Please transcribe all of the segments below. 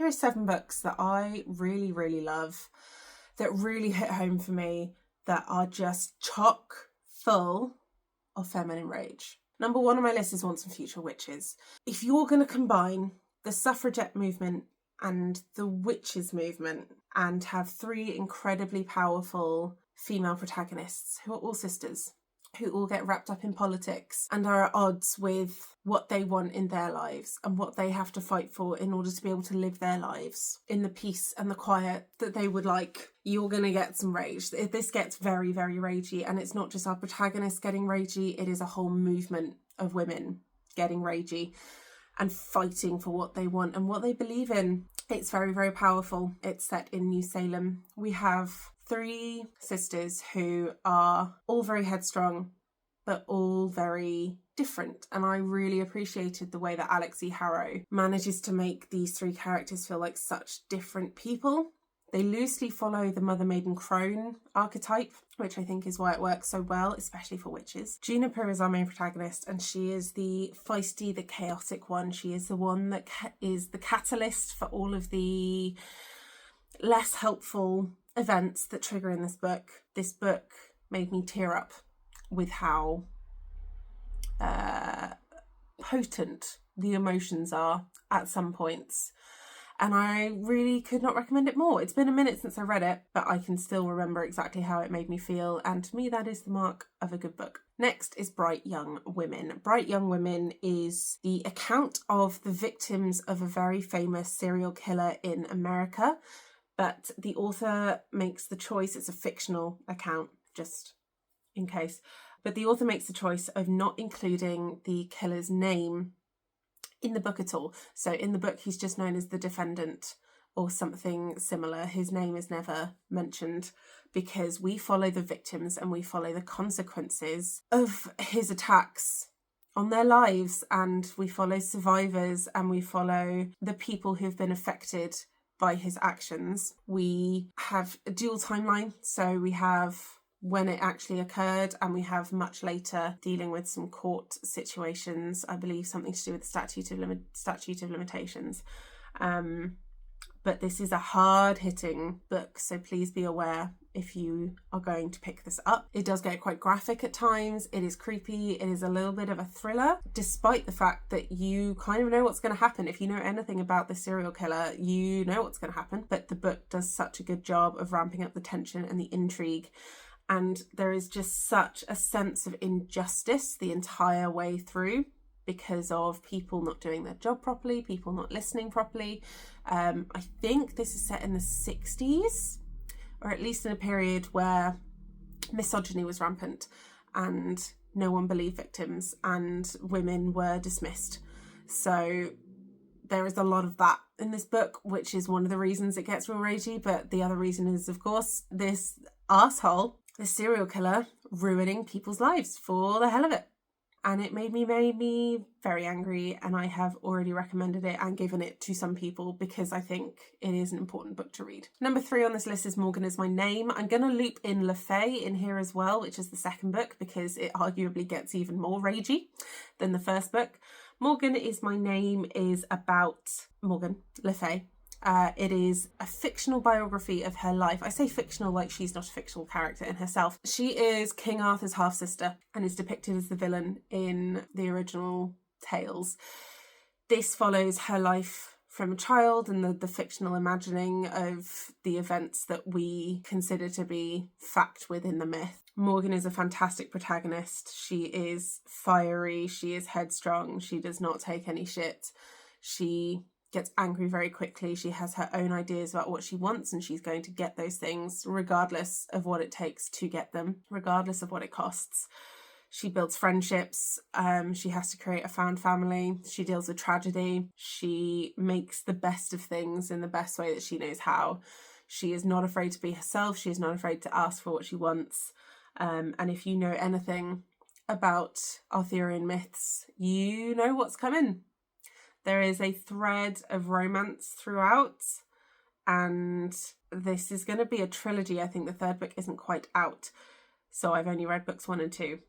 Here are 7 books that I really, really love, that really hit home for me, that are just chock full of feminine rage. Number 1 on my list is Once and Future Witches. If you're going to combine the suffragette movement and the witches movement and have 3 incredibly powerful female protagonists who are all sisters, who all get wrapped up in politics and are at odds with what they want in their lives and what they have to fight for in order to be able to live their lives in the peace and the quiet that they would like, you're going to get some rage. This gets very, very ragey, and it's not just our protagonists getting ragey, it is a whole movement of women getting ragey and fighting for what they want and what they believe in. It's very, very powerful. It's set in New Salem. We have 3 sisters who are all very headstrong, but all very different. And I really appreciated the way that Alex E. Harrow manages to make these 3 characters feel like such different people. They loosely follow the Mother Maiden Crone archetype, which I think is why it works so well, especially for witches. Juniper is our main protagonist, and she is the feisty, the chaotic one. She is the one that is the catalyst for all of the less helpful events that trigger in this book. This book made me tear up with how potent the emotions are at some points. And I really could not recommend it more. It's been a minute since I read it, but I can still remember exactly how it made me feel. And to me, that is the mark of a good book. Next is Bright Young Women. Bright Young Women is the account of the victims of a very famous serial killer in America. But the author makes the choice, it's a fictional account, just in case. But the author makes the choice of not including the killer's name in the book at all. So in the book, he's just known as the defendant or something similar. His name is never mentioned because we follow the victims and we follow the consequences of his attacks on their lives, and we follow survivors and we follow the people who've been affected by his actions. We have a dual timeline, so we have when it actually occurred, and we have much later dealing with some court situations, I believe something to do with the statute of limitations. But this is a hard-hitting book, so please be aware if you are going to pick this up. It does get quite graphic at times. It is creepy. It is a little bit of a thriller, despite the fact that you kind of know what's going to happen. If you know anything about the serial killer, you know what's going to happen. But the book does such a good job of ramping up the tension and the intrigue. And there is just such a sense of injustice the entire way through because of people not doing their job properly, people not listening properly. I think this is set in the 60s, or at least in a period where misogyny was rampant and no one believed victims and women were dismissed. So there is a lot of that in this book, which is one of the reasons it gets real ragey. But the other reason is, of course, this arsehole, the serial killer, ruining people's lives for the hell of it. And it made me very angry, and I have already recommended it and given it to some people because I think it is an important book to read. Number 3 on this list is Morgan Is My Name. I'm going to loop in Le Fay in here as well, which is the second book, because it arguably gets even more ragey than the first book. Morgan Is My Name is about Morgan Le Fay. It is a fictional biography of her life. I say fictional like she's not a fictional character in herself. She is King Arthur's half-sister and is depicted as the villain in the original tales. This follows her life from a child and the fictional imagining of the events that we consider to be fact within the myth. Morgan is a fantastic protagonist. She is fiery, she is headstrong, she does not take any shit. She gets angry very quickly. She has her own ideas about what she wants, and she's going to get those things regardless of what it takes to get them, regardless of what it costs. She builds friendships. She has to create a found family. She deals with tragedy. She makes the best of things in the best way that she knows how. She is not afraid to be herself. She is not afraid to ask for what she wants. And if you know anything about Arthurian myths, you know what's coming. There is a thread of romance throughout, and this is going to be a trilogy. I think the third book isn't quite out, so I've only read books 1 and 2.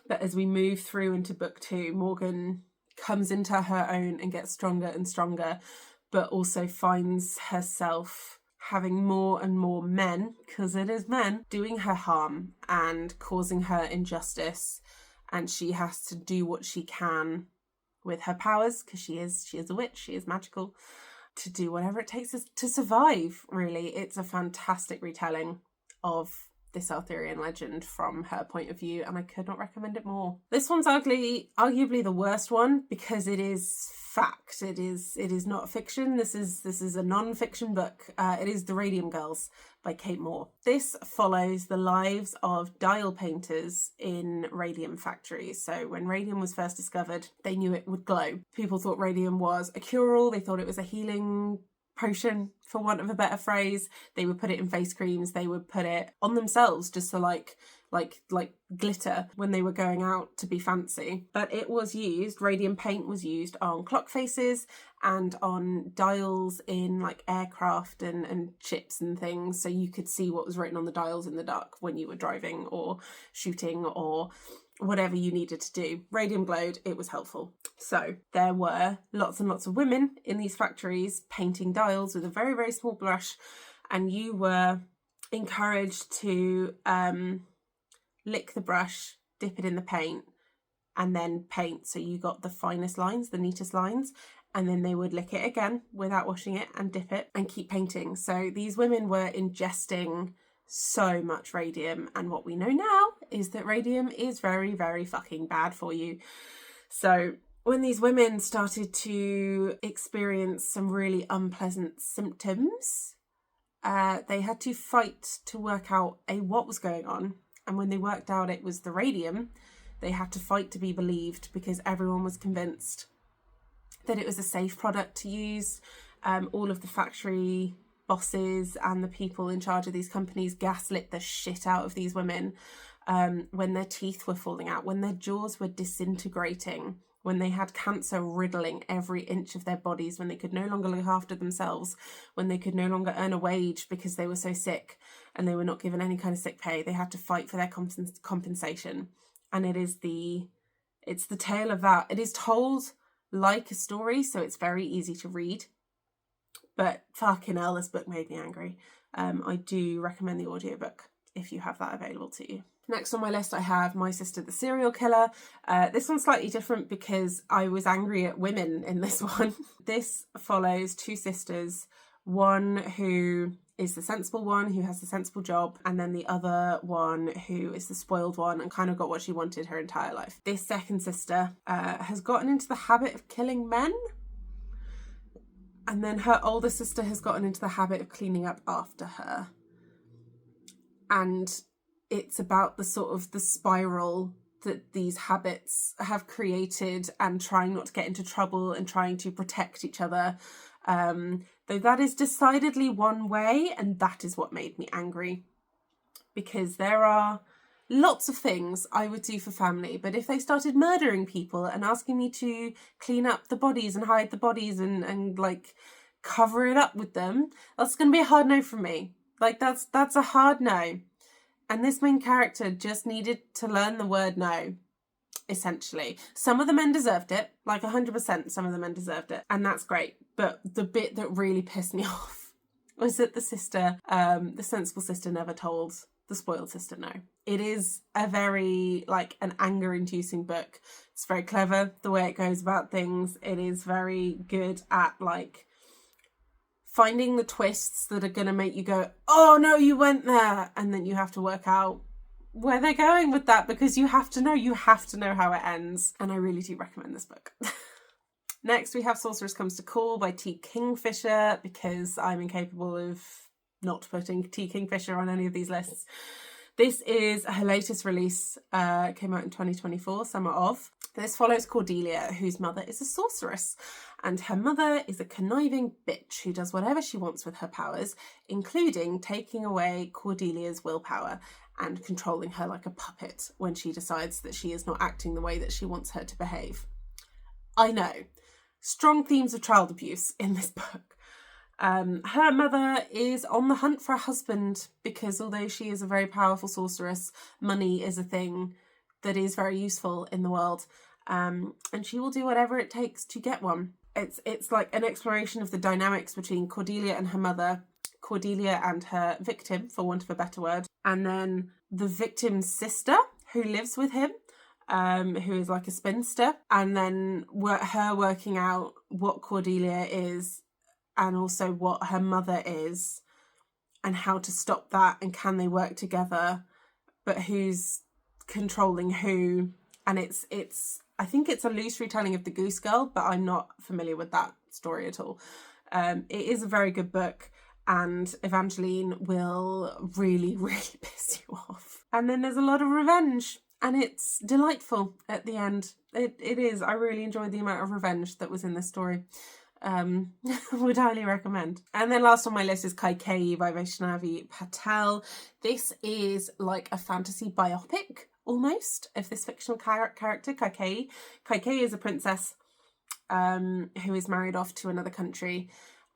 But as we move through into book 2, Morgan comes into her own and gets stronger and stronger, but also finds herself having more and more men, because it is men, doing her harm and causing her injustice. And she has to do what she can with her powers, because she is a witch, she is magical, to do whatever it takes to survive, really. It's a fantastic retelling of this Arthurian legend from her point of view, and I could not recommend it more. This one's arguably the worst one, because it is fact. It is not fiction. This is a non-fiction book. It is The Radium Girls by Kate Moore. This follows the lives of dial painters in radium factories. So when radium was first discovered, they knew it would glow. People thought radium was a cure-all. They thought it was a healing potion, for want of a better phrase. They would put it in face creams. They would put it on themselves just to like glitter when they were going out to be fancy. But it was used, radium paint was used on clock faces and on dials in like aircraft and ships and things, so you could see what was written on the dials in the dark when you were driving or shooting or whatever you needed to do. Radium glowed, it was helpful. So there were lots and lots of women in these factories painting dials with a very, very small brush, and you were encouraged to lick the brush, dip it in the paint, and then paint. So you got the finest lines, the neatest lines, and then they would lick it again without washing it and dip it and keep painting. So these women were ingesting so much radium, and what we know now is that radium is very, very fucking bad for you. So when these women started to experience some really unpleasant symptoms, they had to fight to work out what was going on. And when they worked out it was the radium, they had to fight to be believed, because everyone was convinced that it was a safe product to use. All of the factory bosses and the people in charge of these companies gaslit the shit out of these women when their teeth were falling out, when their jaws were disintegrating, when they had cancer riddling every inch of their bodies, when they could no longer look after themselves, when they could no longer earn a wage because they were so sick and they were not given any kind of sick pay. They had to fight for their compensation. And it's the tale of that. It is told like a story, so it's very easy to read. But fucking hell, this book made me angry. I do recommend the audiobook if you have that available to you. Next on my list, I have My Sister the Serial Killer. This one's slightly different because I was angry at women in this one. This follows two sisters, one who is the sensible one, who has the sensible job, and then the other one who is the spoiled one and kind of got what she wanted her entire life. This second sister has gotten into the habit of killing men. And then her older sister has gotten into the habit of cleaning up after her. And it's about the sort of the spiral that these habits have created, and trying not to get into trouble and trying to protect each other. Though that is decidedly one way, and that is what made me angry. Because there are lots of things I would do for family, but if they started murdering people and asking me to clean up the bodies and hide the bodies and like cover it up with them, that's going to be a hard no from me. Like that's a hard no. And this main character just needed to learn the word no, essentially. Some of the men deserved it, like 100% some of the men deserved it, and that's great. But the bit that really pissed me off was that the sister, the sensible sister, never told the spoiled sister no. It is a very, like, an anger-inducing book. It's very clever, the way it goes about things. It is very good at, like, finding the twists that are going to make you go, oh, no, you went there. And then you have to work out where they're going with that, because you have to know how it ends. And I really do recommend this book. Next, we have Sorceress Comes to Call by T. Kingfisher, because I'm incapable of not putting T. Kingfisher on any of these lists. This is her latest release, came out in 2024, summer of. This follows Cordelia, whose mother is a sorceress, and her mother is a conniving bitch who does whatever she wants with her powers, including taking away Cordelia's willpower and controlling her like a puppet when she decides that she is not acting the way that she wants her to behave. I know, strong themes of child abuse in this book. Her mother is on the hunt for a husband because although she is a very powerful sorceress, money is a thing that is very useful in the world, and she will do whatever it takes to get one. It's like an exploration of the dynamics between Cordelia and her mother, Cordelia and her victim, for want of a better word, and then the victim's sister who lives with him, who is like a spinster, and then her working out what Cordelia is and also what her mother is and how to stop that, and can they work together, but who's controlling who. And it's I think it's a loose retelling of The Goose Girl, but I'm not familiar with that story at all. It is a very good book, and Evangeline will really, really piss you off. And then there's a lot of revenge, and it's delightful at the end. It is. I really enjoyed the amount of revenge that was in this story. Would highly recommend. And then last on my list is Kaikeyi by Vaishnavi Patel. This is like a fantasy biopic almost of this fictional character, Kaikeyi. Kaikeyi is a princess who is married off to another country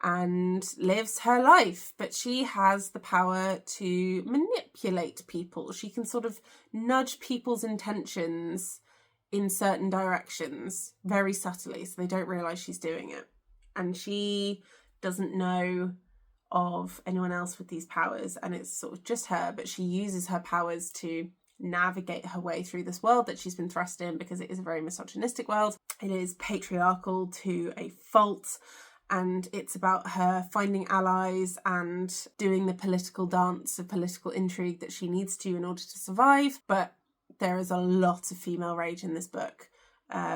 and lives her life, but she has the power to manipulate people. She can sort of nudge people's intentions in certain directions very subtly, so they don't realise she's doing it. And she doesn't know of anyone else with these powers, and it's sort of just her, but she uses her powers to navigate her way through this world that she's been thrust in, because it is a very misogynistic world. It is patriarchal to a fault, and it's about her finding allies and doing the political dance of political intrigue that she needs to in order to survive. But there is a lot of female rage in this book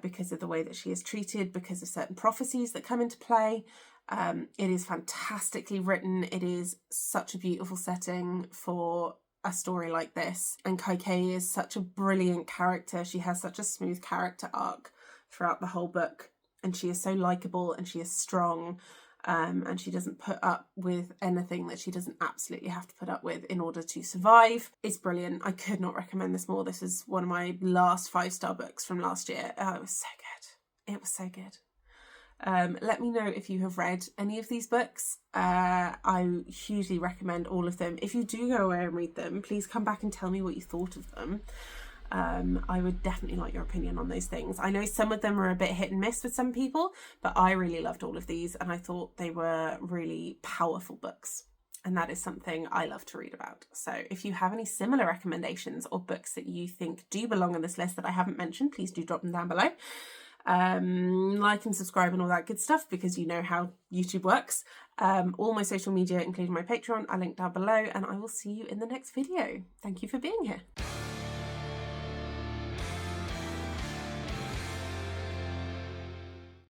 because of the way that she is treated, because of certain prophecies that come into play. It is fantastically written. It is such a beautiful setting for a story like this, and Kaikeyi is such a brilliant character. She has such a smooth character arc throughout the whole book, and she is so likable, and she is strong, and she doesn't put up with anything that she doesn't absolutely have to put up with in order to survive. It's brilliant. I could not recommend this more. This is one of my last 5-star books from last year. Oh, it was so good. It was so good. Let me know if you have read any of these books. I hugely recommend all of them. If you do go away and read them, please come back and tell me what you thought of them. I would definitely like your opinion on those things. I know some of them are a bit hit and miss with some people, but I really loved all of these, and I thought they were really powerful books. And that is something I love to read about. So if you have any similar recommendations or books that you think do belong on this list that I haven't mentioned, please do drop them down below. Like and subscribe and all that good stuff, because you know how YouTube works. All my social media, including my Patreon, are linked down below, and I will see you in the next video. Thank you for being here.